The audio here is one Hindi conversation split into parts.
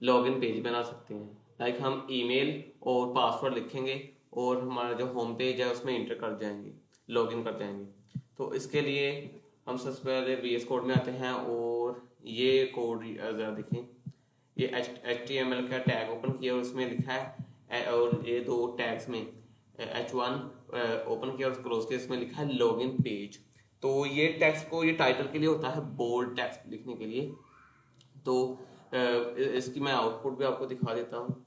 लॉगिन पेज बना सकते हैं। लाइक हम ईमेल और पासवर्ड लिखेंगे और हमारा जो होम पेज है उसमें इंटर कर जाएंगे, लॉगिन कर जाएंगे। तो इसके लिए हम सबसे पहले VS कोड में आते हैं और ये कोड ज़रा देखें। ये HTML का टैग ओपन किया और उसमें लिखा है, और ये दो टैग्स में H1 ओपन किया और क्लोज किया, इसमें लिखा है लॉगिन पेज। तो ये टेक्स्ट को, ये टाइटल के लिए होता है, बोल्ड टेक्स्ट लिखने के लिए। तो इसकी मैं आउटपुट भी आपको दिखा देता हूँ।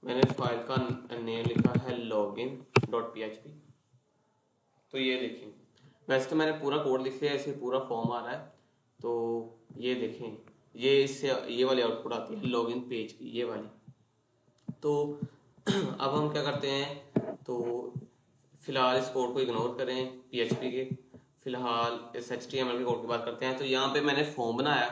मैंने फाइल का नेम लिखा है login.php। तो ये देखें, वैसे तो मैंने पूरा कोड लिख लिया, ऐसे पूरा फॉर्म आ रहा है। तो ये देखें, ये इससे ये वाली आउटपुट आती है लॉगिन पेज की, ये वाली। तो अब हम क्या करते हैं, तो फिलहाल इस कोड को इग्नोर करें PHP के, फिलहाल इस HTML के कोड की बात करते हैं। तो यहाँ पे मैंने फॉर्म बनाया,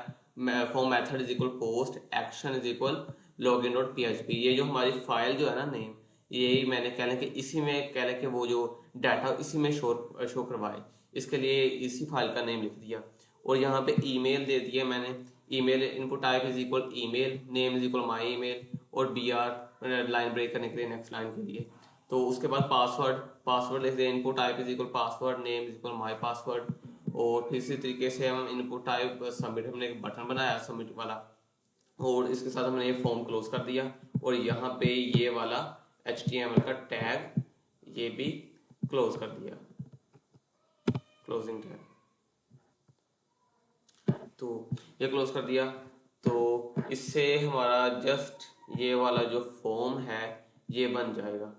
form method is equal post action is equal login.php। ये जो हमारी फाइल जो है ना नेम, यही मैंने कह लें कि इसी में कह लें कि वो जो डाटा इसी में शो करवाए, इसके लिए इसी फाइल का नेम लिख दिया। और यहाँ पे ईमेल दे दिया मैंने, email input type is equal email, name is equal my email, और BR लाइन ब्रेक करने के लिए नेक्स्ट लाइन के लिए। तो उसके बाद पासवर्ड लिख दिया, input type is equal password, name is equal my password. और फिर इसी तरीके से हम इनपुट टाइप सबमिट, हमने एक बटन बनाया सबमिट वाला, और इसके साथ हमने ये फॉर्म क्लोज कर दिया। और यहाँ पे ये वाला HTML का टैग ये भी क्लोज कर दिया, क्लोजिंग टैग। तो ये क्लोज कर दिया। तो इससे हमारा जस्ट ये वाला जो फॉर्म है ये बन जाएगा।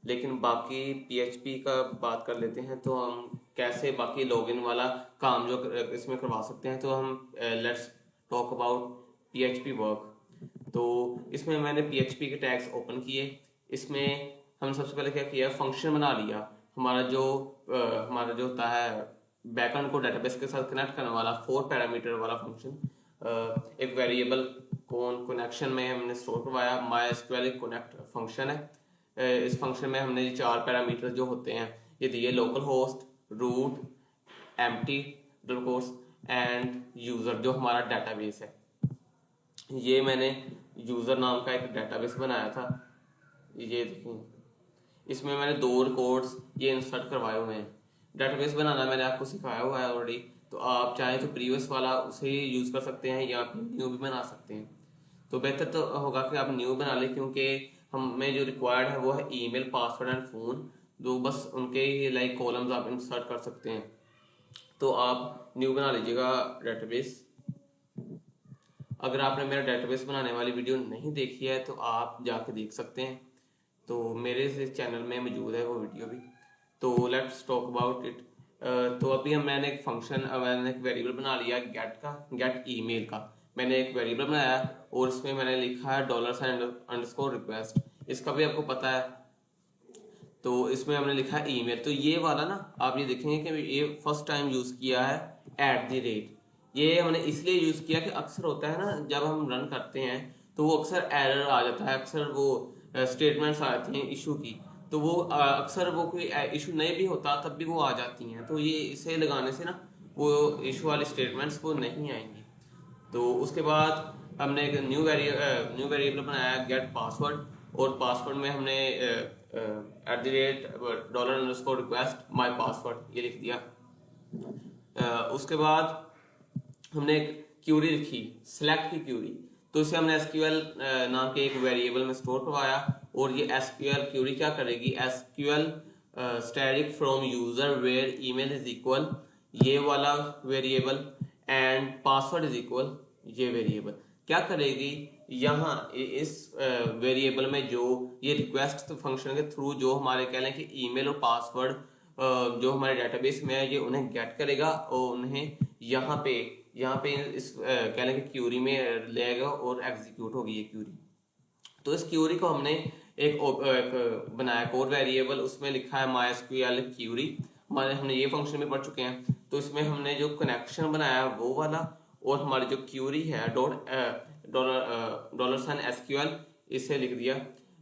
लेकिन बाकी PHP का बात कर लेते हैं, तो हम कैसे बाकी लॉगिन वाला काम जो इसमें करवा सकते हैं। तो हम let's talk about PHP work. तो इसमें मैंने PHP के टैग्स ओपन किए। इसमें हम सबसे पहले क्या किया, फंक्शन बना लिया। हमारा जो होता है बैकएंड को डेटाबेस के साथ कनेक्ट करने वाला 4 पैरामीटर वाला फंक्शन, एक वेरिएबल कनेक्शन में हमने स्टोर करवाया। MySQL एक कनेक्ट फंक्शन है। इस फंक्शन में हमने 4 पैरामीटर जो होते हैं ये दिए, local host, root, empty course and user, जो हमारा डेटाबेस है। ये मैंने यूजर नाम का एक डेटाबेस बनाया था, ये देखिए। इसमें मैंने 2 रिकॉर्ड्स ये इंसर्ट करवाए हुए हैं। डेटाबेस बनाना मैंने आपको सिखाया हुआ है ऑलरेडी, तो आप चाहें तो प्रीवियस वाला उसे यूज कर सकते हैं या फिर न्यू भी बना सकते हैं। तो बेहतर तो होगा कि आप न्यू बना लें, क्योंकि हमें जो रिक्वायर्ड है वो है ईमेल, पासवर्ड एंड फोन, जो बस उनके ही लाइक कॉलम्स आप इंसर्ट कर सकते हैं। तो आप न्यू बना लीजिएगा डेटाबेस। अगर आपने मेरा डेटाबेस बनाने वाली वीडियो नहीं देखी है तो आप जाके देख सकते हैं, तो मेरे इस चैनल में मौजूद है वो वीडियो भी। तो लेट्स टॉक अबाउट इट। तो अभी मैंने एक वेरिएबल बना लिया गेट ईमेल का। मैंने एक वेरिएबल बनाया और इसमें मैंने लिखा है $_request। इसका भी आपको पता है। तो इसमें हमने लिखा है ईमेल। तो ये वाला ना आप ये देखेंगे कि ये फर्स्ट टाइम यूज किया है @ ये हमने इसलिए यूज किया कि अक्सर होता है ना जब हम रन करते हैं तो वो अक्सर एरर आ जाता है, अक्सर वो स्टेटमेंट्स आ जाती हैं इशू की। तो वो अक्सर वो कोई इशू नहीं भी होता तब भी वो आ जाती हैं। तो ये इसे लगाने से ना वो इशू वाली स्टेटमेंट्स वो नहीं आएंगी। तो उसके बाद हमने एक न्यू वेरिएबल बनाया गेट पासवर्ड, और पासवर्ड में हमने $_request माई पासवर्ड ये लिख दिया। उसके बाद हमने एक क्यूरी लिखी, सेलेक्ट की क्यूरी। तो इसे हमने SQL नाम के एक वेरिएबल में स्टोर करवाया। और ये SQL क्यूरी क्या करेगी, SQL static from user where email is equal ये वाला variable and password is equal ये वेरिएबल क्या करेगी, यहाँ इस वेरिएबल में जो ये रिक्वेस्ट फंक्शन के थ्रू जो हमारे कह लें कि ईमेल और पासवर्ड जो हमारे डेटाबेस में है ये उन्हें गेट करेगा और उन्हें यहाँ पे इस कह लें कि क्यूरी में ले आएगा और एग्जीक्यूट होगी ये क्यूरी। तो इस क्यूरी को हमने एक बनाया कोर वेरिएबल, उसमें लिखा है MySQL क्यूरी। हमने ये फंक्शन में पढ़ चुके हैं। तो इसमें हमने जो कनेक्शन बनाया वो वाला, और हमारी जो क्यूरी है $SQL इसे लिख दिया।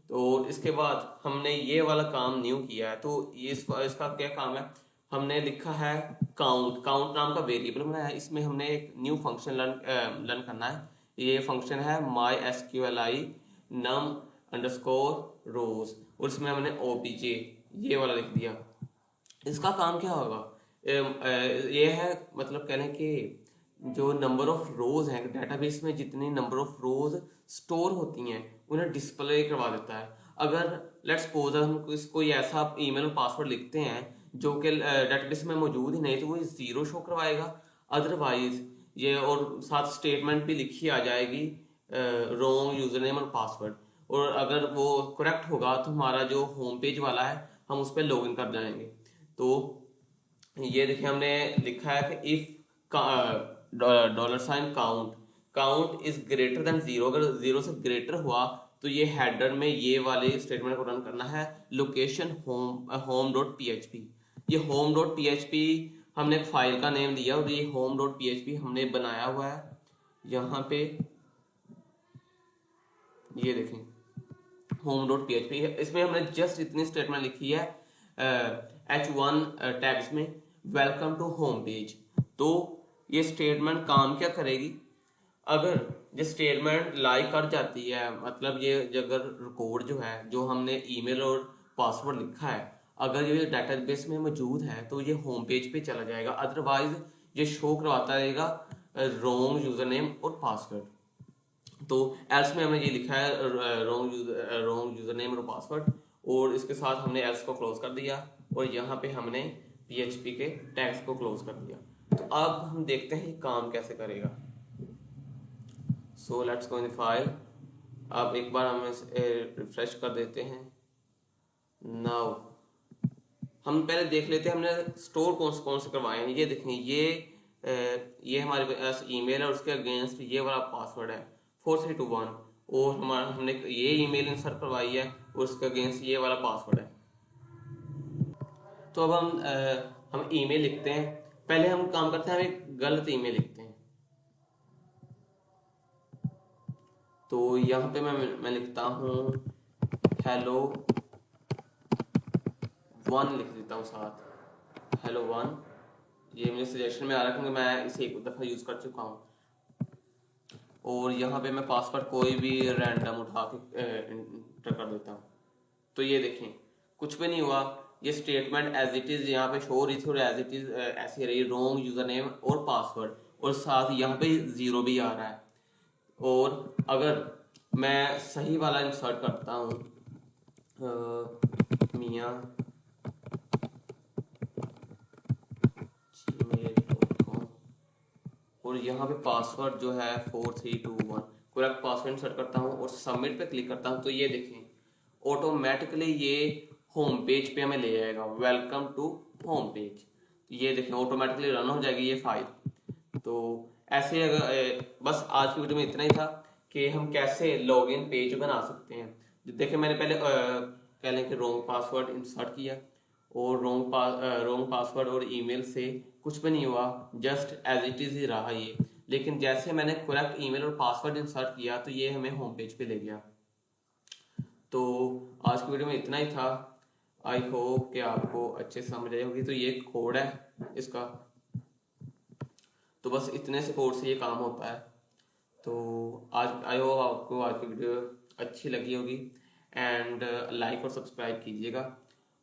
तो इसके बाद हमने ये वाला काम न्यू किया है, तो ये इसका क्या काम है, हमने लिखा है काउंट नाम का वेरिएबल बनाया है। इसमें हमने एक न्यू फंक्शन लर्न करना है। ये फंक्शन है mysqli num अंडरस्कोर रोज, और इसमें हमने obj ये वाला लिख दिया। इसका काम क्या होगा, ये है मतलब कहने कि जो नंबर ऑफ रोज हैं डेटाबेस में, जितनी नंबर ऑफ रोज स्टोर होती हैं उन्हें डिस्प्ले करवा देता है। अगर लेट्स सपोज हम कोई ऐसा ईमेल और पासवर्ड लिखते हैं जो कि डेटाबेस में मौजूद ही नहीं, तो वो जीरो शो करवाएगा। अदरवाइज ये और साथ स्टेटमेंट भी लिखी आ जाएगी रॉन्ग यूजर नेम और पासवर्ड, और अगर वो करेक्ट होगा तो हमारा जो होम पेज वाला है हम उस पर लॉग इन कर जाएंगे। तो ये देखिए हमने लिखा है कि if count is greater than zero, अगर जीरो से ग्रेटर हुआ तो ये हेडर में ये वाले स्टेटमेंट को रन करना है, location home dot P H P. ये home dot P H P हमने एक फाइल का नेम दिया, और ये home dot P H P हमने बनाया हुआ है यहाँ पे, ये देखें home dot P H P. इसमें हमने जस्ट इतनी स्टेटमेंट लिखी है H1 टैग्स में, वेलकम टू होम पेज। तो ये स्टेटमेंट काम क्या करेगी, अगर ये स्टेटमेंट लाइक कर जाती है, मतलब ये अगर रिकॉर्ड जो है जो हमने ईमेल और पासवर्ड लिखा है अगर ये डेटाबेस में मौजूद है तो ये होम पेज पे चला जाएगा, अदरवाइज ये शो करवाता रहेगा रॉन्ग यूजर नेम और पासवर्ड। तो एल्स में हमने ये लिखा है रॉन्ग यूजर नेम और पासवर्ड, और इसके साथ हमने एल्स को क्लोज कर दिया, और यहाँ पे हमने PHP के टैग्स को क्लोज कर दिया। तो अब हम देखते हैं काम कैसे करेगा। So let's go in file. अब एक बार हम रिफ्रेश कर देते हैं। नाउ हम पहले देख लेते हैं हमने स्टोर कौन से करवाए हैं। ये देखें ये हमारे पास ईमेल है और उसके अगेंस्ट ये वाला पासवर्ड है 4321, और हमने ये ईमेल इंसर्ट करवाई है और उसके अगेंस्ट ये वाला पासवर्ड है। तो अब हम ईमेल लिखते हैं। पहले हम काम करते हैं, हम एक गलत ईमेल लिखते हैं। तो यहाँ पे मैं लिखता हूँ hello 1 लिख देता हूँ साथ, hello 1। ये मेरे सजेशन में आ रहा है क्योंकि मैं इसे एक दफ़ा यूज़ कर चुका हूँ। और यहाँ पे मैं पासवर्ड कोई भी रैंडम उठा के एंटर कर देता हूँ। तो ये देखें कुछ भी नहीं हुआ, ये स्टेटमेंट एज इट इज़ यहाँ पे शो हो रही थी, और एज इट इज़ ऐसी रही रॉन्ग यूज़र नेम और पासवर्ड, और साथ यहाँ पे जीरो भी आ रहा है। और अगर मैं सही वाला इंसर्ट करता हूँ मियाँ gmail.com, और यहाँ पे पासवर्ड जो है 4321 करेक्ट पासवर्ड इंसर्ट करता हूँ और सबमिट पे क्लिक करता हूँ, तो ये देखें ऑटोमेटिकली ये होम पेज पे हमें ले जाएगा, वेलकम टू होम पेज। तो ये देखें ऑटोमेटिकली रन हो जाएगी ये फाइल। तो ऐसे अगर बस आज की वीडियो में इतना ही था कि हम कैसे लॉगिन पेज बना सकते हैं। देखिए मैंने पहले कह लें कि रॉन्ग पासवर्ड इंसर्ट किया, और रॉन्ग पासवर्ड और ईमेल से कुछ भी नहीं हुआ, जस्ट एज इट इज़ ही रहा ये। लेकिन जैसे मैंने करेक्ट ईमेल और पासवर्ड इंसर्ट किया तो ये हमें होम पेज पे ले गया। तो आज की वीडियो में इतना ही था। आई होप कि आपको अच्छे से समझ आई होगी। तो ये कोड है इसका, तो बस इतने से कोड से ये काम होता है। तो आज आई होप आपको आज की वीडियो अच्छी लगी होगी, एंड लाइक और सब्सक्राइब कीजिएगा,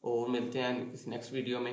और मिलते हैं किसी नेक्स्ट वीडियो में।